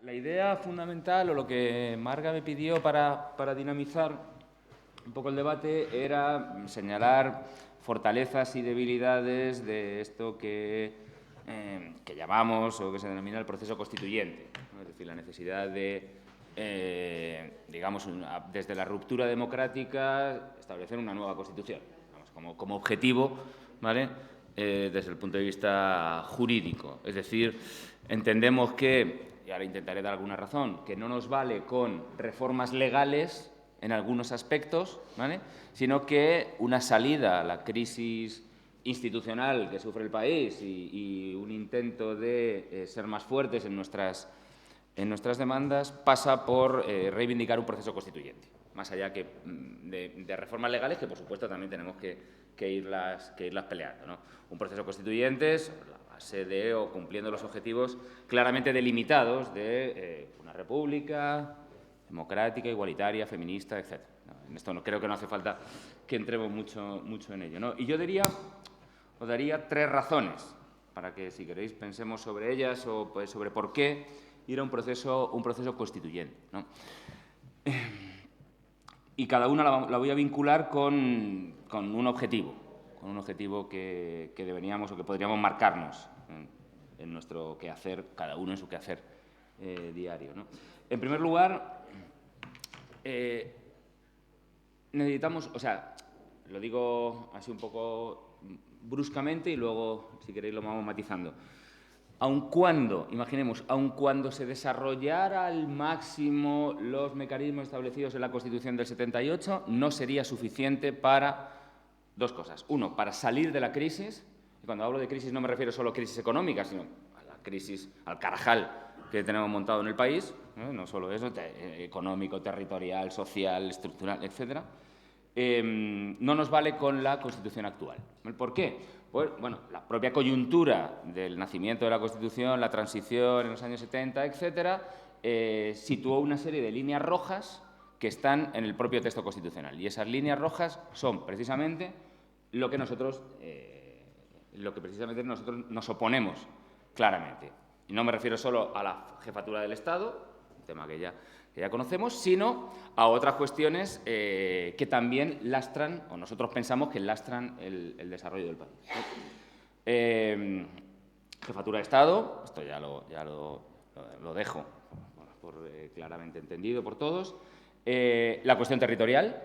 La idea fundamental, o lo que Marga me pidió para dinamizar un poco el debate, era señalar fortalezas y debilidades de esto que llamamos o que se denomina el proceso constituyente, ¿no? Es decir, la necesidad de, digamos, desde la ruptura democrática, establecer una nueva Constitución, vamos, como objetivo, ¿vale? Desde el punto de vista jurídico. Es decir, entendemos que, y ahora intentaré dar alguna razón, que no nos vale con reformas legales en algunos aspectos, ¿vale?, sino que una salida a la crisis institucional que sufre el país y un intento de ser más fuertes en nuestras demandas pasa por reivindicar un proceso constituyente, más allá que de reformas legales que, por supuesto, también tenemos que irlas peleando, ¿no? Un proceso constituyente es la base de, o cumpliendo los objetivos claramente delimitados de una república democrática, igualitaria, feminista, etc. En esto creo que no hace falta que entremos mucho en ello, ¿no? Y yo os daría 3 razones para que, si queréis, pensemos sobre ellas o pues, sobre por qué ir a un proceso constituyente, ¿no? Y cada una la voy a vincular con un objetivo que deberíamos o que podríamos marcarnos en nuestro quehacer, cada uno en su quehacer diario, ¿no? En primer lugar, necesitamos, o sea, lo digo así un poco bruscamente y luego, si queréis, lo vamos matizando. Aun cuando, imaginemos, aun cuando se desarrollara al máximo los mecanismos establecidos en la Constitución del 78, no sería suficiente para 2 cosas. Uno, para salir de la crisis, y cuando hablo de crisis no me refiero solo a crisis económica, sino a la crisis, al carajal que tenemos montado en el país, no solo eso, económico, territorial, social, estructural, etcétera. No nos vale con la Constitución actual. ¿Por qué? Pues, bueno, la propia coyuntura del nacimiento de la Constitución, la transición en los años 70, etcétera, situó una serie de líneas rojas que están en el propio texto constitucional. Y esas líneas rojas son precisamente lo que precisamente nosotros nos oponemos claramente. Y no me refiero solo a la jefatura del Estado, un tema que ya conocemos, sino a otras cuestiones que también lastran, o nosotros pensamos que lastran el desarrollo del país. Jefatura de Estado, esto ya lo dejo claramente entendido por todos. La cuestión territorial,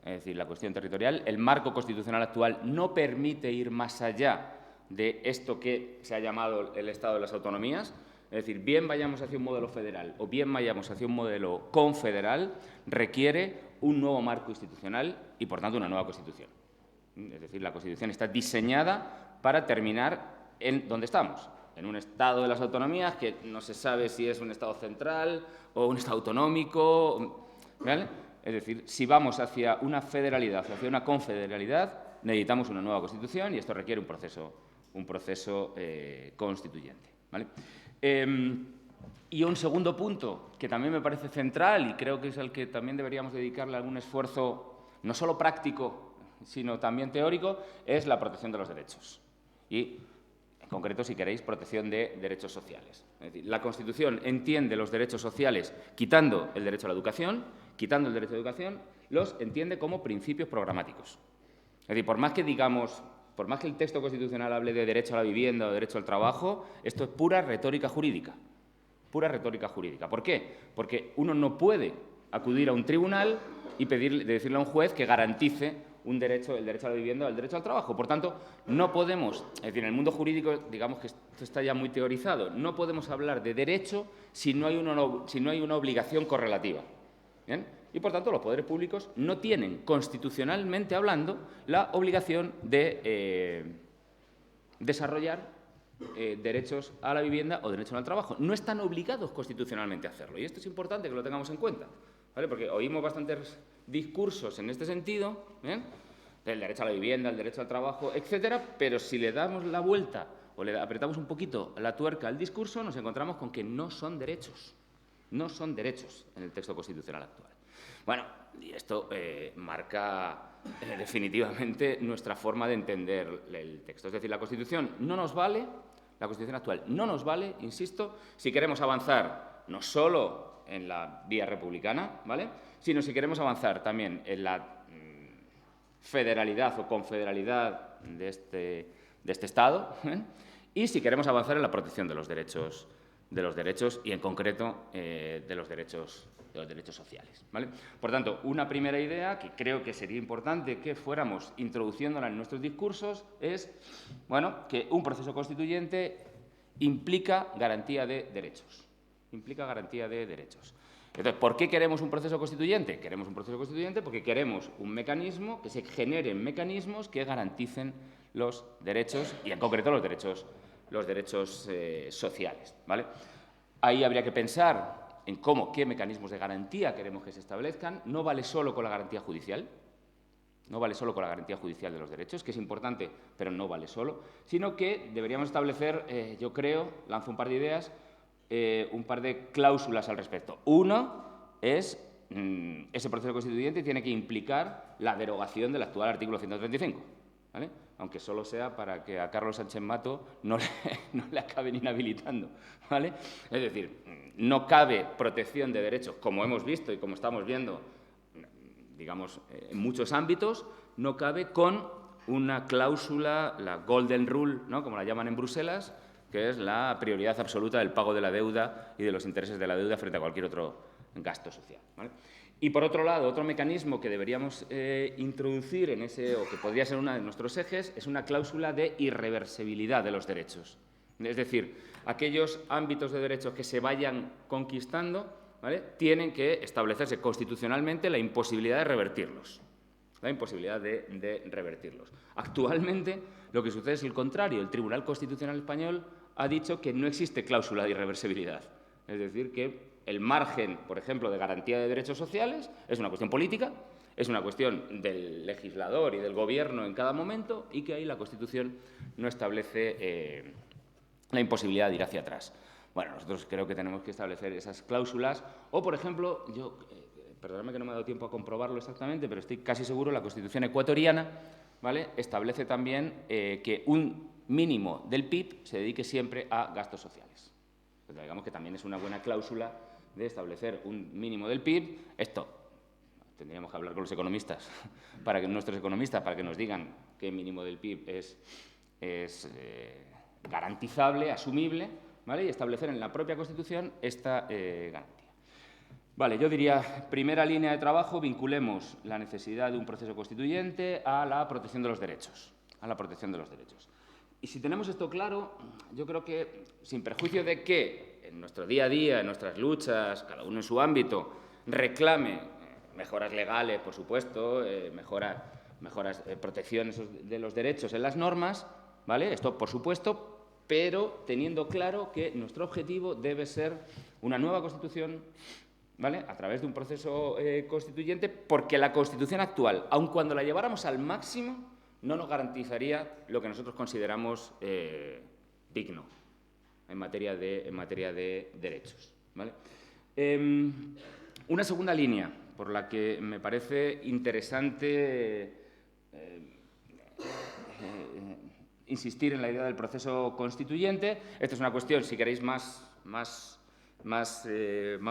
es decir, la cuestión territorial. El marco constitucional actual no permite ir más allá de esto que se ha llamado el Estado de las autonomías. Es decir, bien vayamos hacia un modelo federal o bien vayamos hacia un modelo confederal, requiere un nuevo marco institucional y, por tanto, una nueva Constitución. Es decir, la Constitución está diseñada para terminar en donde estamos, en un Estado de las autonomías que no se sabe si es un Estado central o un Estado autonómico, ¿vale? Es decir, si vamos hacia una federalidad o hacia una confederalidad, necesitamos una nueva Constitución y esto requiere un proceso constituyente, ¿vale? Y un segundo punto que también me parece central y creo que es al que también deberíamos dedicarle algún esfuerzo, no solo práctico, sino también teórico, es la protección de los derechos. Y, en concreto, si queréis, protección de derechos sociales. Es decir, la Constitución entiende los derechos sociales quitando el derecho a la educación, los entiende como principios programáticos. Es decir, por más que el texto constitucional hable de derecho a la vivienda o derecho al trabajo, esto es pura retórica jurídica. ¿Por qué? Porque uno no puede acudir a un tribunal y decirle a un juez que garantice el derecho a la vivienda o el derecho al trabajo. Por tanto, no podemos, es decir, en el mundo jurídico, digamos que esto está ya muy teorizado, no podemos hablar de derecho si no hay una obligación correlativa. ¿Bien? Y, por tanto, los poderes públicos no tienen, constitucionalmente hablando, la obligación de desarrollar derechos a la vivienda o derechos al trabajo. No están obligados constitucionalmente a hacerlo. Y esto es importante que lo tengamos en cuenta, ¿vale? Porque oímos bastantes discursos en este sentido, ¿bien?, del derecho a la vivienda, el derecho al trabajo, etcétera, pero si le damos la vuelta o le apretamos un poquito la tuerca al discurso, nos encontramos con que no son derechos. No son derechos en el texto constitucional actual. Bueno, y esto marca definitivamente nuestra forma de entender el texto. Es decir, la Constitución actual no nos vale, insisto, si queremos avanzar no solo en la vía republicana, ¿vale?, sino si queremos avanzar también en la federalidad o confederalidad de este Estado, y si queremos avanzar en la protección de los derechos y, en concreto, de los derechos sociales, ¿vale? Por tanto, una primera idea que creo que sería importante que fuéramos introduciéndola en nuestros discursos es, bueno, que un proceso constituyente implica garantía de derechos. Implica garantía de derechos. Entonces, ¿por qué queremos un proceso constituyente? Queremos un proceso constituyente porque queremos un mecanismo, que se generen mecanismos que garanticen los derechos y, en concreto, los derechos sociales, ¿vale? Ahí habría que pensar en qué mecanismos de garantía queremos que se establezcan. No vale solo con la garantía judicial, no vale solo con la garantía judicial de los derechos, que es importante, pero no vale solo, sino que deberíamos establecer, yo creo, lanzo un par de ideas, un par de cláusulas al respecto. Uno es, ese proceso constituyente tiene que implicar la derogación del actual artículo 135, ¿vale?, aunque solo sea para que a Carlos Sánchez Mato no le acaben inhabilitando, ¿vale? Es decir, no cabe protección de derechos, como hemos visto y como estamos viendo, digamos, en muchos ámbitos, no cabe con una cláusula, la Golden Rule, ¿no?, como la llaman en Bruselas, que es la prioridad absoluta del pago de la deuda y de los intereses de la deuda frente a cualquier otro gasto social, ¿vale? Y, por otro lado, otro mecanismo que deberíamos introducir en ese, o que podría ser uno de nuestros ejes, es una cláusula de irreversibilidad de los derechos. Es decir, aquellos ámbitos de derechos que se vayan conquistando, ¿vale?, tienen que establecerse constitucionalmente la imposibilidad de revertirlos. La imposibilidad de revertirlos. Actualmente, lo que sucede es el contrario. El Tribunal Constitucional Español ha dicho que no existe cláusula de irreversibilidad. Es decir, que el margen, por ejemplo, de garantía de derechos sociales es una cuestión política, es una cuestión del legislador y del Gobierno en cada momento, y que ahí la Constitución no establece la imposibilidad de ir hacia atrás. Bueno, nosotros creo que tenemos que establecer esas cláusulas, o, por ejemplo, perdóname que no me ha dado tiempo a comprobarlo exactamente, pero estoy casi seguro, la Constitución ecuatoriana, ¿vale?, establece también que un mínimo del PIB se dedique siempre a gastos sociales. Entonces, digamos que también es una buena cláusula de establecer un mínimo del PIB. Esto tendríamos que hablar con los economistas, nuestros economistas, para que nos digan qué mínimo del PIB es garantizable, asumible, ¿vale?, y establecer en la propia Constitución esta garantía. Vale, yo diría, primera línea de trabajo, vinculemos la necesidad de un proceso constituyente a la protección de los derechos, Y si tenemos esto claro, yo creo que, sin perjuicio de que en nuestro día a día, en nuestras luchas, cada uno en su ámbito, reclame mejoras legales, por supuesto, mejoras protecciones de los derechos en las normas, ¿vale?, esto por supuesto, pero teniendo claro que nuestro objetivo debe ser una nueva Constitución, ¿vale?, a través de un proceso constituyente, porque la Constitución actual, aun cuando la lleváramos al máximo, no nos garantizaría lo que nosotros consideramos digno en materia de derechos, ¿vale? Una segunda línea por la que me parece interesante insistir en la idea del proceso constituyente. Esta es una cuestión, si queréis, más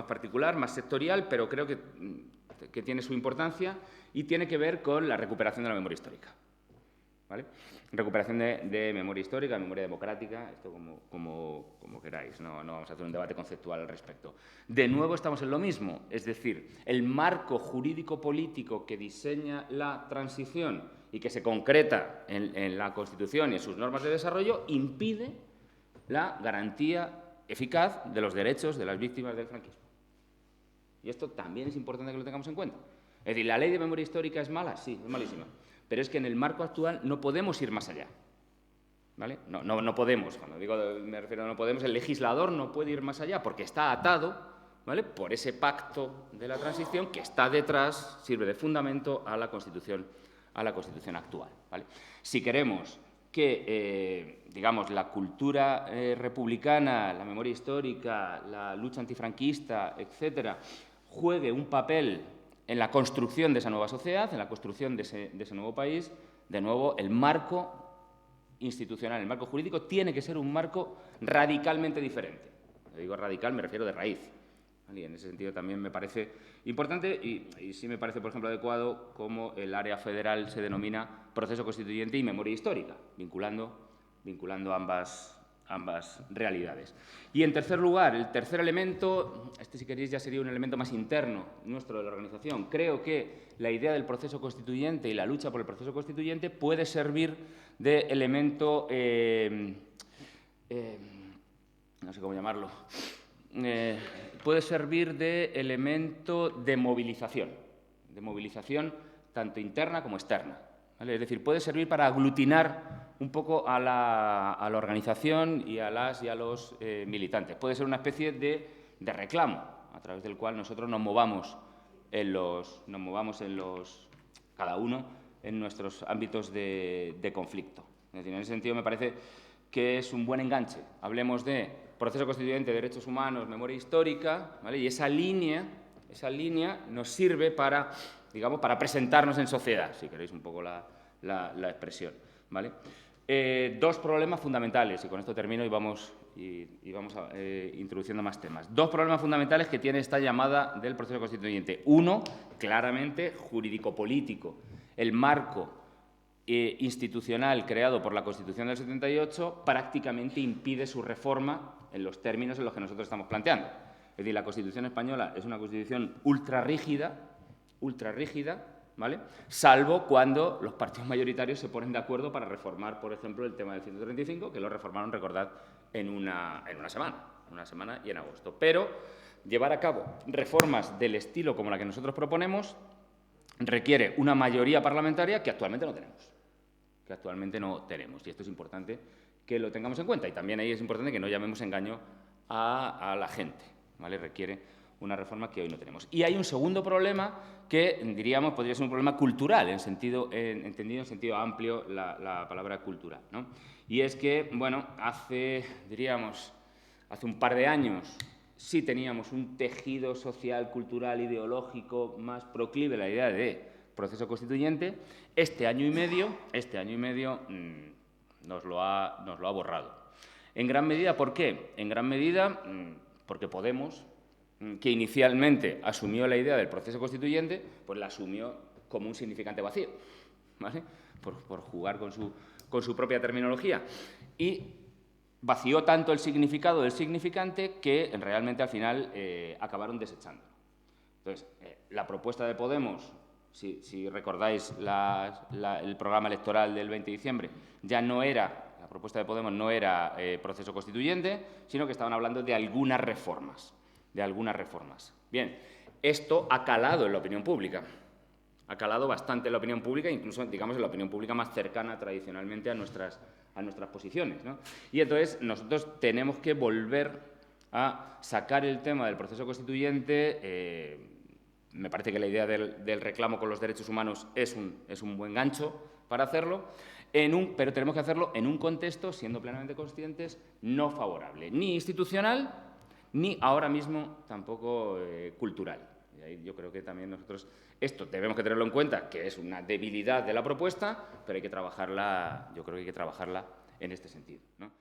particular, más sectorial, pero creo que tiene su importancia y tiene que ver con la recuperación de la memoria histórica, ¿vale? Recuperación de memoria histórica, de memoria democrática, esto como queráis, no vamos a hacer un debate conceptual al respecto. De nuevo estamos en lo mismo, es decir, el marco jurídico-político que diseña la transición y que se concreta en la Constitución y en sus normas de desarrollo impide la garantía eficaz de los derechos de las víctimas del franquismo. Y esto también es importante que lo tengamos en cuenta. Es decir, ¿la ley de memoria histórica es mala? Sí, es malísima. Pero es que en el marco actual no podemos ir más allá, ¿vale? No podemos. Cuando me refiero a no podemos, el legislador no puede ir más allá porque está atado, ¿vale?, por ese pacto de la transición que está detrás, sirve de fundamento a la Constitución actual, ¿vale? Si queremos que, digamos, la cultura republicana, la memoria histórica, la lucha antifranquista, etcétera, juegue un papel en la construcción de esa nueva sociedad, en la construcción de ese nuevo país, de nuevo, el marco institucional, el marco jurídico, tiene que ser un marco radicalmente diferente. Cuando digo radical, me refiero de raíz. ¿vale? Y en ese sentido también me parece importante y sí me parece, por ejemplo, adecuado cómo el área federal se denomina proceso constituyente y memoria histórica, vinculando ambas realidades. Y, en tercer lugar, el tercer elemento, este si queréis ya sería un elemento más interno nuestro de la organización. Creo que la idea del proceso constituyente y la lucha por el proceso constituyente puede servir de elemento, no sé cómo llamarlo, puede servir de elemento de movilización tanto interna como externa, ¿vale? Es decir, puede servir para aglutinar un poco a la organización y a las y a los militantes. Puede ser una especie de reclamo a través del cual nosotros nos movamos cada uno en nuestros ámbitos de conflicto. Es decir, en ese sentido me parece que es un buen enganche. Hablemos de proceso constituyente, derechos humanos, memoria histórica, ¿vale? Y esa línea nos sirve para, digamos, para presentarnos en sociedad, si queréis un poco la expresión, ¿vale? Dos problemas fundamentales, y con esto termino y vamos introduciendo más temas. Dos problemas fundamentales que tiene esta llamada del proceso constituyente. Uno, claramente, jurídico-político. El marco institucional creado por la Constitución del 78 prácticamente impide su reforma en los términos en los que nosotros estamos planteando. Es decir, la Constitución española es una Constitución ultra rígida, ¿vale? Salvo cuando los partidos mayoritarios se ponen de acuerdo para reformar, por ejemplo, el tema del 135, que lo reformaron, recordad, en una semana y en agosto. Pero llevar a cabo reformas del estilo como la que nosotros proponemos requiere una mayoría parlamentaria que actualmente no tenemos. Y esto es importante que lo tengamos en cuenta. Y también ahí es importante que no llamemos engaño a la gente, ¿vale? Requiere una reforma que hoy no tenemos. Y hay un segundo problema que, diríamos, podría ser un problema cultural, entendido en sentido amplio la palabra cultural, ¿no? Y es que, bueno, hace un par de años sí teníamos un tejido social, cultural, ideológico más proclive a la idea de proceso constituyente. Este año y medio nos lo ha borrado. En gran medida, ¿por qué? En gran medida porque Podemos, que inicialmente asumió la idea del proceso constituyente, pues la asumió como un significante vacío, ¿vale? Por jugar con su propia terminología. Y vació tanto el significado del significante que realmente al final acabaron desechándolo. Entonces, la propuesta de Podemos, si recordáis el programa electoral del 20 de diciembre, la propuesta de Podemos no era proceso constituyente, sino que estaban hablando de algunas reformas. Bien, esto ha calado en la opinión pública. Ha calado bastante en la opinión pública, incluso, digamos, en la opinión pública más cercana tradicionalmente a nuestras posiciones, ¿no? Y entonces nosotros tenemos que volver a sacar el tema del proceso constituyente. Me parece que la idea del reclamo con los derechos humanos es un buen gancho para hacerlo, pero tenemos que hacerlo en un contexto, siendo plenamente conscientes, no favorable, ni institucional, ni ahora mismo tampoco cultural. Y ahí yo creo que también nosotros esto debemos que tenerlo en cuenta, que es una debilidad de la propuesta, pero hay que trabajarla, yo creo que hay que trabajarla en este sentido, ¿no?